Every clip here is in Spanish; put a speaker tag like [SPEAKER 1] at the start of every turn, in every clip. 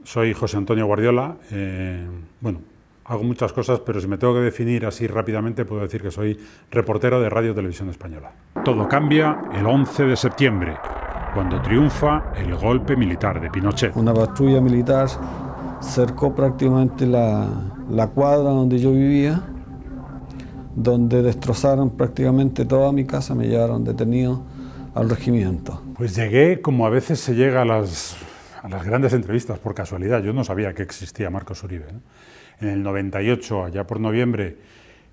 [SPEAKER 1] soy José Antonio Guardiola. Bueno, hago muchas cosas, pero si me tengo que definir así rápidamente, puedo decir que soy reportero de Radio Televisión Española. Todo cambia el 11 de septiembre, cuando triunfa el golpe militar de Pinochet.
[SPEAKER 2] Una patrulla militar cercó prácticamente la cuadra donde yo vivía, donde destrozaron prácticamente toda mi casa, me llevaron detenido al regimiento.
[SPEAKER 1] Pues llegué como a veces se llega a las grandes entrevistas por casualidad. Yo no sabía que existía Marcos Uribe, ¿no? En el 98, allá por noviembre,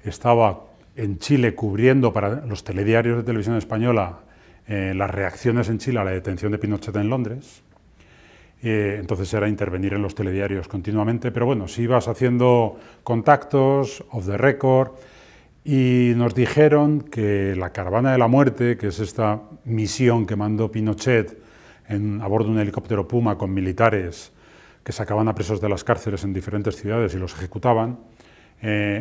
[SPEAKER 1] estaba en Chile cubriendo para los telediarios de Televisión Española las reacciones en Chile a la detención de Pinochet en Londres. Entonces era intervenir en los telediarios continuamente, pero bueno, si ibas haciendo contactos, off the record, y nos dijeron que la Caravana de la Muerte, que es esta misión que mandó Pinochet a bordo de un helicóptero Puma con militares que sacaban a presos de las cárceles en diferentes ciudades y los ejecutaban,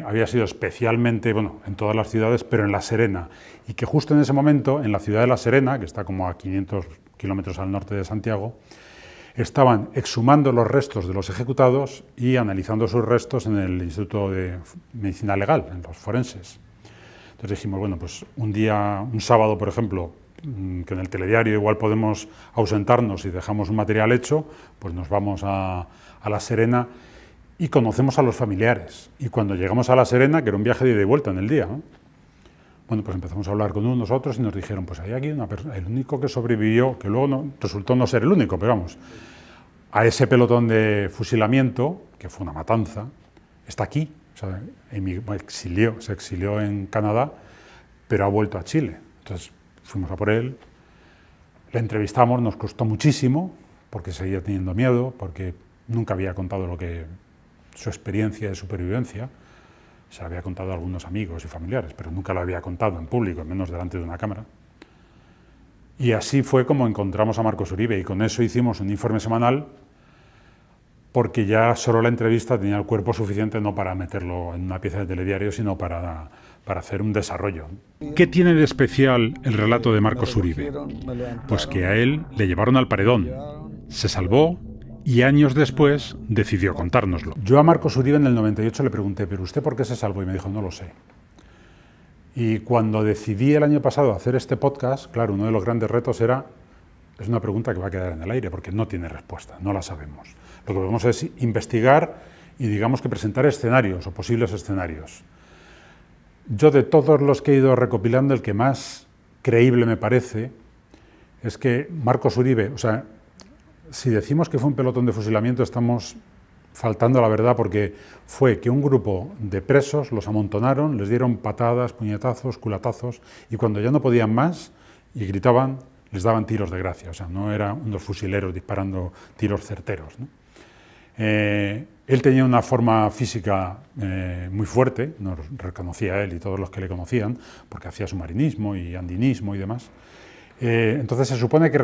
[SPEAKER 1] había sido especialmente, bueno, en todas las ciudades, pero en La Serena, y que justo en ese momento, en la ciudad de La Serena, que está como a 500 kilómetros al norte de Santiago, estaban exhumando los restos de los ejecutados y analizando sus restos en el Instituto de Medicina Legal, en los forenses. Entonces dijimos, bueno, pues un sábado, por ejemplo, que en el telediario igual podemos ausentarnos y dejamos un material hecho, pues nos vamos a La Serena y conocemos a los familiares. Y cuando llegamos a La Serena, que era un viaje de ida y vuelta en el día, ¿no? Bueno, pues empezamos a hablar con unos otros y nos dijeron, pues hay aquí una persona, el único que sobrevivió, que luego resultó no ser el único, pero vamos, a ese pelotón de fusilamiento, que fue una matanza, está aquí, o sea, se exilió en Canadá, pero ha vuelto a Chile. Entonces fuimos a por él, le entrevistamos, nos costó muchísimo, porque seguía teniendo miedo, porque nunca había contado su experiencia de supervivencia. Se lo había contado a algunos amigos y familiares, pero nunca lo había contado en público, menos delante de una cámara. Y así fue como encontramos a Marcos Uribe, y con eso hicimos un informe semanal, porque ya solo la entrevista tenía el cuerpo suficiente no para meterlo en una pieza de telediario, sino para hacer un desarrollo. ¿Qué tiene de especial el relato de Marcos Uribe? Pues que a él le llevaron al paredón, se salvó, y años después decidió contárnoslo. Yo a Marcos Uribe en el 98 le pregunté, ¿pero usted por qué se salvó? Y me dijo, no lo sé. Y cuando decidí el año pasado hacer este podcast, claro, uno de los grandes retos es una pregunta que va a quedar en el aire, porque no tiene respuesta, no la sabemos. Lo que podemos es investigar y digamos que presentar escenarios o posibles escenarios. Yo de todos los que he ido recopilando, el que más creíble me parece es que Marcos Uribe, o sea, si decimos que fue un pelotón de fusilamiento, estamos faltando a la verdad, porque fue que un grupo de presos los amontonaron, les dieron patadas, puñetazos, culatazos, y cuando ya no podían más y gritaban, les daban tiros de gracia. O sea, no eran unos fusileros disparando tiros certeros, ¿no? Él tenía una forma física muy fuerte, nos reconocía él y todos los que le conocían, porque hacía submarinismo y andinismo y demás. Entonces se supone que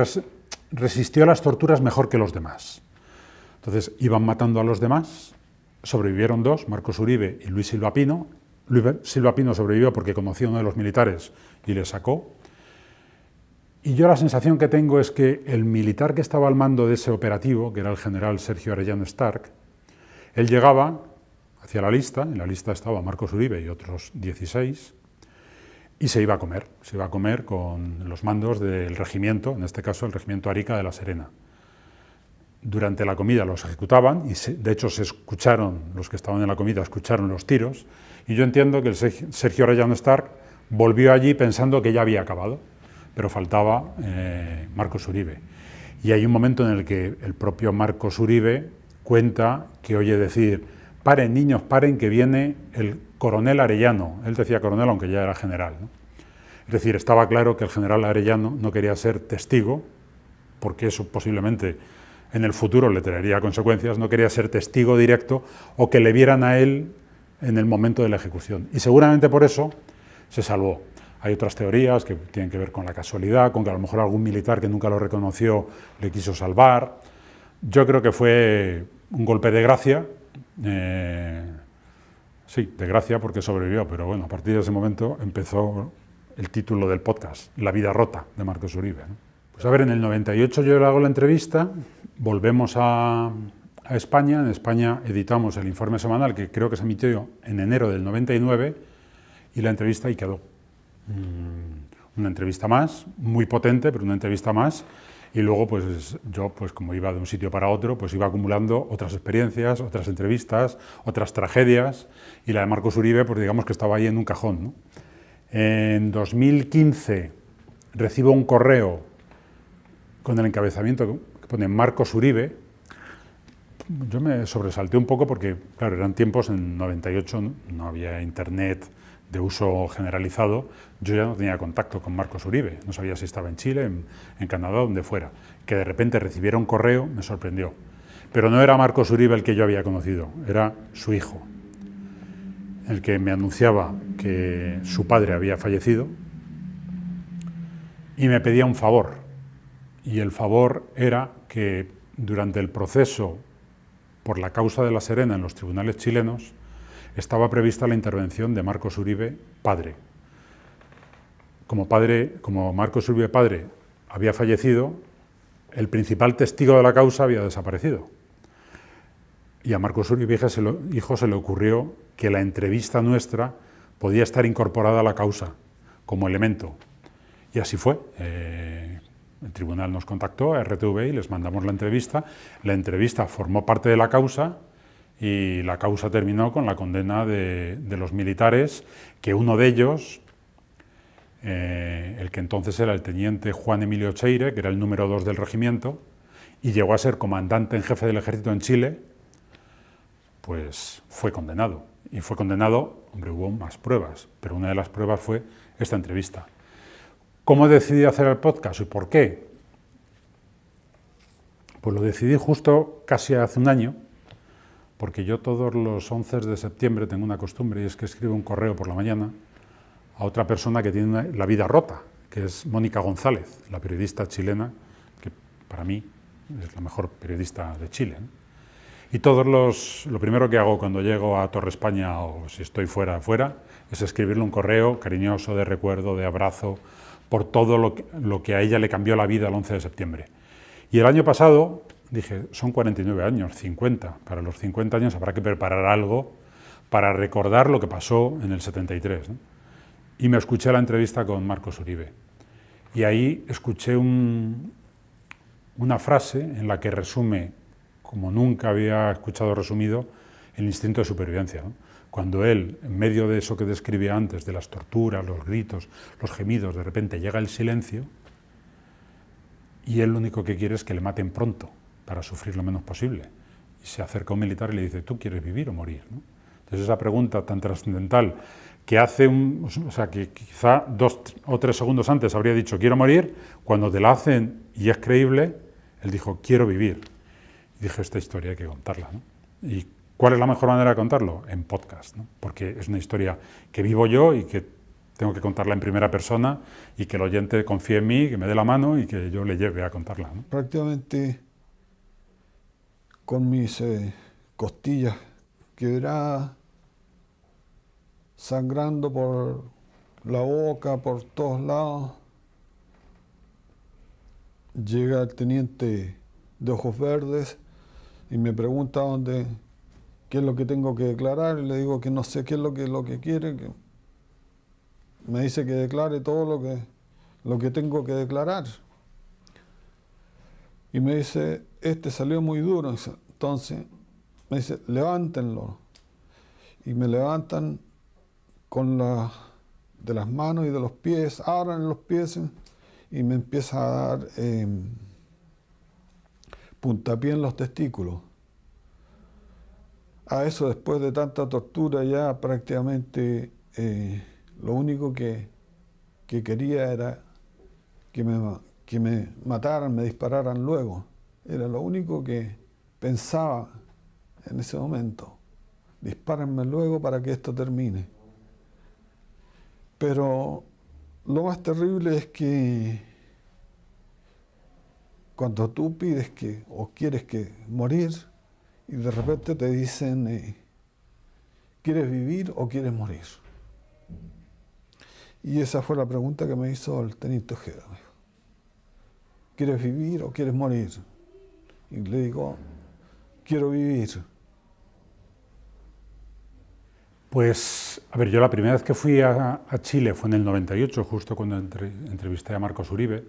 [SPEAKER 1] resistió a las torturas mejor que los demás. Entonces iban matando a los demás, sobrevivieron dos, Marcos Uribe y Luis Silva Pino. Luis Silva Pino sobrevivió porque conocía a uno de los militares y le sacó. Y yo la sensación que tengo es que el militar que estaba al mando de ese operativo, que era el general Sergio Arellano Stark, él llegaba hacia la lista, en la lista estaba Marcos Uribe y otros 16, y se iba a comer con los mandos del regimiento, en este caso el regimiento Arica de La Serena. Durante la comida los ejecutaban y de hecho los que estaban en la comida escucharon los tiros, y yo entiendo que el Sergio Arellano Stark volvió allí pensando que ya había acabado, pero faltaba Marcos Uribe. Y hay un momento en el que el propio Marcos Uribe cuenta que oye decir, paren niños, paren, que viene el coronel Arellano. Él decía coronel aunque ya era general, ¿no? Es decir, estaba claro que el general Arellano no quería ser testigo, porque eso posiblemente en el futuro le traería consecuencias, no quería ser testigo directo o que le vieran a él en el momento de la ejecución. Y seguramente por eso se salvó. Hay otras teorías que tienen que ver con la casualidad, con que a lo mejor algún militar que nunca lo reconoció le quiso salvar. Yo creo que fue un golpe de gracia, sí, de gracia porque sobrevivió, pero bueno, a partir de ese momento empezó el título del podcast, La vida rota, de Marcos Uribe, ¿no? Pues a ver, en el 98 yo le hago la entrevista, volvemos a a España. En España editamos el informe semanal, que creo que se emitió en enero del 99, y la entrevista ahí quedó. Una entrevista más, muy potente, pero una entrevista más. Y luego, pues yo, pues como iba de un sitio para otro, pues iba acumulando otras experiencias, otras entrevistas, otras tragedias, y la de Marcos Uribe, pues digamos que estaba ahí en un cajón, ¿no? En 2015 recibo un correo con el encabezamiento que pone Marcos Uribe. Yo me sobresalté un poco porque, claro, eran tiempos, en 98 no había internet de uso generalizado. Yo ya no tenía contacto con Marcos Uribe, no sabía si estaba en Chile, en Canadá, donde fuera. Que de repente recibiera un correo me sorprendió. Pero no era Marcos Uribe el que yo había conocido, era su hijo, el que me anunciaba que su padre había fallecido y me pedía un favor. Y el favor era que durante el proceso por la causa de La Serena en los tribunales chilenos estaba prevista la intervención de Marcos Uribe padre. Como Marcos Uribe padre había fallecido, el principal testigo de la causa había desaparecido. Y a Marcos Uribe hijo se le ocurrió que la entrevista nuestra podía estar incorporada a la causa como elemento. Y así fue. El tribunal nos contactó a RTV y les mandamos la entrevista. La entrevista formó parte de la causa y la causa terminó con la condena de los militares, que uno de ellos, el que entonces era el teniente Juan Emilio Cheire, que era el número 2 del regimiento, y llegó a ser comandante en jefe del ejército en Chile, pues fue condenado. Y fue condenado, hombre, hubo más pruebas, pero una de las pruebas fue esta entrevista. ¿Cómo decidí hacer el podcast y por qué? Pues lo decidí justo casi hace un año, porque yo todos los 11 de septiembre tengo una costumbre, y es que escribo un correo por la mañana a otra persona que tiene la vida rota, que es Mónica González, la periodista chilena, que para mí es la mejor periodista de Chile, ¿no? Y lo primero que hago cuando llego a Torre España, o si estoy fuera, es escribirle un correo cariñoso, de recuerdo, de abrazo, por todo lo que a ella le cambió la vida el 11 de septiembre. Y el año pasado dije, son 49 años, 50. Para los 50 años habrá que preparar algo para recordar lo que pasó en el 73, ¿no? Y me escuché la entrevista con Marcos Uribe. Y ahí escuché una frase en la que resume, como nunca había escuchado resumido, el instinto de supervivencia, ¿no? Cuando él, en medio de eso que describía antes, de las torturas, los gritos, los gemidos, de repente llega el silencio y él lo único que quiere es que le maten pronto, para sufrir lo menos posible. Y se acerca a un militar y le dice, ¿tú quieres vivir o morir?, ¿no? Entonces esa pregunta tan trascendental que que quizá 2 o 3 segundos antes habría dicho, quiero morir, cuando te la hacen y es creíble, él dijo, quiero vivir. Y dije, esta historia hay que contarla, ¿no? ¿Y cuál es la mejor manera de contarlo? En podcast, ¿no? Porque es una historia que vivo yo y que tengo que contarla en primera persona y que el oyente confíe en mí, que me dé la mano y que yo le lleve a contarla, ¿no?
[SPEAKER 2] Prácticamente con mis costillas quebradas, sangrando por la boca, por todos lados, llega el teniente de ojos verdes y me pregunta qué es lo que tengo que declarar, y le digo que no sé qué es lo que quiere, que me dice que declare todo lo que tengo que declarar. Y me dice, salió muy duro, entonces me dice, levántenlo. Y me levantan de las manos y de los pies, abran los pies y me empieza a dar puntapié en los testículos. A eso, después de tanta tortura, ya prácticamente lo único que quería era que me mataran, me dispararan luego. Era lo único que pensaba en ese momento. Dispárenme luego para que esto termine. Pero lo más terrible es que cuando tú pides o quieres morir, y de repente te dicen, ¿quieres vivir o quieres morir? Y esa fue la pregunta que me hizo el teniente Ojeda. ¿Quieres vivir o quieres morir? Y le digo, quiero vivir?
[SPEAKER 1] Pues, a ver, yo la primera vez que fui a Chile fue en el 98, justo cuando entrevisté a Marcos Uribe.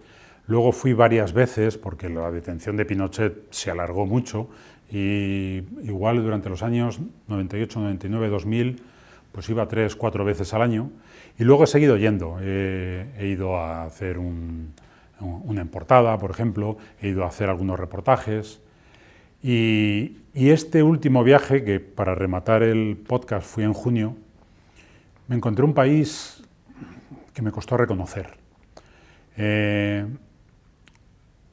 [SPEAKER 1] Luego fui varias veces porque la detención de Pinochet se alargó mucho y igual durante los años 98, 99, 2000, pues iba 3, 4 veces al año. Y luego he seguido yendo. He ido a hacer una portada, por ejemplo, he ido a hacer algunos reportajes. Y este último viaje, que para rematar el podcast fui en junio, me encontré un país que me costó reconocer.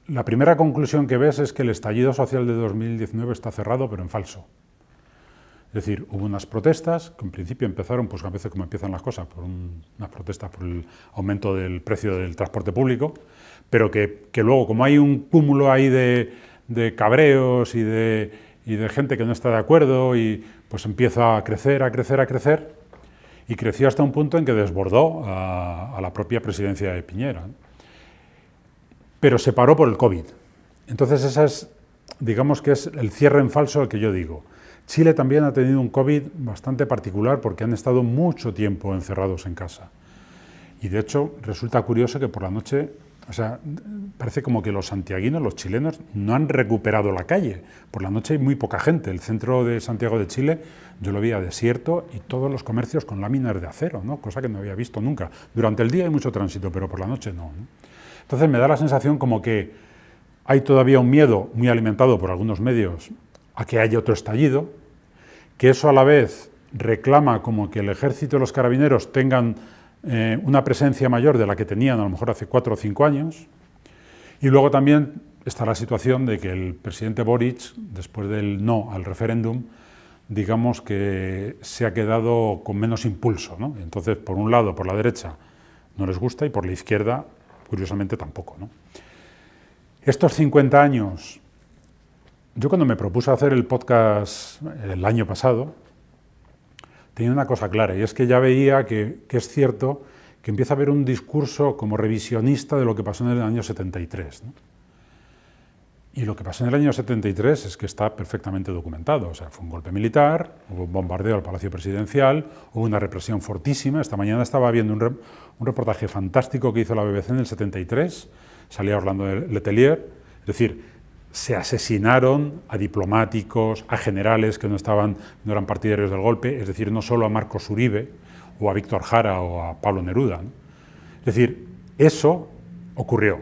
[SPEAKER 1] La primera conclusión que ves es que el estallido social de 2019 está cerrado, pero en falso. Es decir, hubo unas protestas que en principio empezaron, pues a veces como empiezan las cosas, por unas protestas por el aumento del precio del transporte público, pero que luego, como hay un cúmulo ahí de cabreos y de gente que no está de acuerdo, y pues empieza a crecer, y creció hasta un punto en que desbordó a la propia presidencia de Piñera. Pero se paró por el COVID. Entonces esa es, digamos que es el cierre en falso al que yo digo. Chile también ha tenido un COVID bastante particular porque han estado mucho tiempo encerrados en casa. Y de hecho resulta curioso que por la noche, o sea, parece como que los santiaguinos, los chilenos, no han recuperado la calle. Por la noche hay muy poca gente. El centro de Santiago de Chile yo lo veía desierto y todos los comercios con láminas de acero, ¿no? Cosa que no había visto nunca. Durante el día hay mucho tránsito, pero por la noche no, ¿no? Entonces me da la sensación como que hay todavía un miedo muy alimentado por algunos medios a que haya otro estallido, que eso a la vez reclama como que el ejército y los carabineros tengan una presencia mayor de la que tenían a lo mejor hace 4 o 5 años, y luego también está la situación de que el presidente Boric, después del no al referéndum, digamos que se ha quedado con menos impulso, ¿no? Entonces, por un lado, por la derecha no les gusta y por la izquierda, curiosamente, tampoco, ¿no? Estos 50 años, yo cuando me propuse hacer el podcast el año pasado, tenía una cosa clara, y es que ya veía que es cierto que empieza a haber un discurso como revisionista de lo que pasó en el año 73, ¿no? Y lo que pasó en el año 73 es que está perfectamente documentado. O sea, fue un golpe militar, hubo un bombardeo al Palacio Presidencial, hubo una represión fortísima. Esta mañana estaba viendo un reportaje fantástico que hizo la BBC en el 73, salía Orlando Letelier, es decir, se asesinaron a diplomáticos, a generales que no eran partidarios del golpe, es decir, no solo a Marcos Uribe, o a Víctor Jara, o a Pablo Neruda, ¿no? Es decir, eso ocurrió.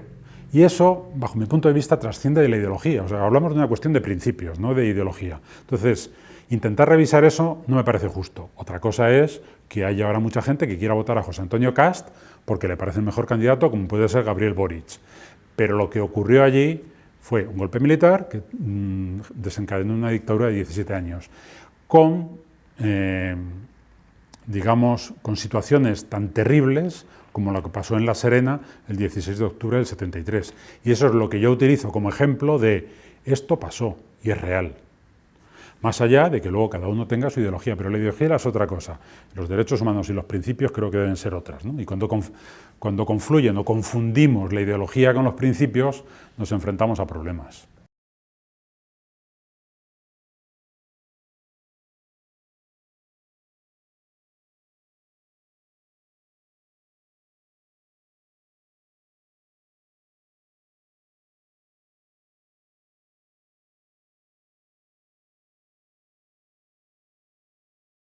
[SPEAKER 1] Y eso, bajo mi punto de vista, trasciende de la ideología. O sea, hablamos de una cuestión de principios, no de ideología. Entonces, intentar revisar eso no me parece justo. Otra cosa es que haya ahora mucha gente que quiera votar a José Antonio Cast porque le parece el mejor candidato, como puede ser Gabriel Boric. Pero lo que ocurrió allí fue un golpe militar que desencadenó una dictadura de 17 años, con situaciones tan terribles como lo que pasó en La Serena el 16 de octubre del 73. Y eso es lo que yo utilizo como ejemplo de esto pasó y es real. Más allá de que luego cada uno tenga su ideología, pero la ideología es otra cosa. Los derechos humanos y los principios creo que deben ser otras, ¿no? Y cuando confluyen o confundimos la ideología con los principios, nos enfrentamos a problemas.